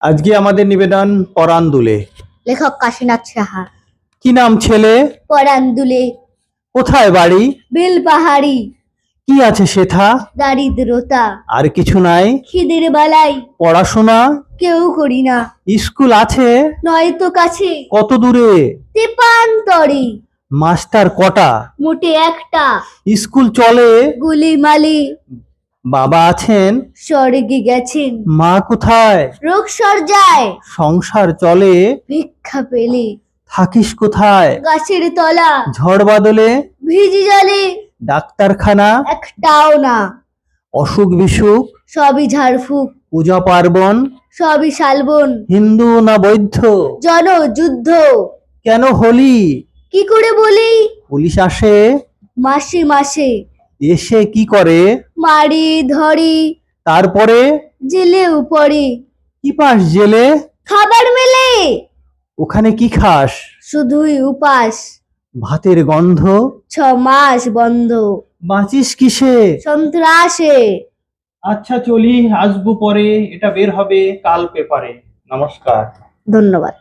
আজকে আমাদের নিবেদন পরাণ দুলে। লেখক কাশীনাথ সাহা। কি নাম ছেলে? পরাণ দুলে। কোথায় বাড়ি? বেল পাহাড়ি। কি আছে সেথা? দারিদ্রতা। আর কিছু নাই? খিদের বালাই। পড়াশোনা? কেউ করি না। স্কুল আছে? নয়তো কাছে। কত দূরে? তেপান্তরে। মাস্টার কটা? মোটে একটা। স্কুল চলে? গুলিমালি। বাবা আছেন? স্বর্গে গেছেন। মা কোথায়? রোগ সর্জায়। সংসার চলে? ভিক্ষা পেলে। থাকিস কোথায়? গাছের তলা। ঝড় বাদলে? ভিজি জলে। ডাক্তারখানা? একটাও না। অসুখ বিসুখ? সবই ঝাড়ফুঁক। পূজা পার্বণ? সবই শালবন। হিন্দু না বৌদ্ধ? জনযুদ্ধ। কেন হলি? কি করে বলি? পুলিশ আসে? মাসে মাসে। এসে কি করে? মারি ধরি। তারপরে? জেলেও পড়ে। কি পাস জেলে? খাবার মেলে। ওখানে কি খাস? শুধুই উপাস। ভাতের গন্ধ? 6 মাস বন্ধ। বাঁচিস কিসে? সন্ত্রাসে। আচ্ছা চলি, আসবো পরে, এটা বের হবে কাল পেপারে। নমস্কার। ধন্যবাদ।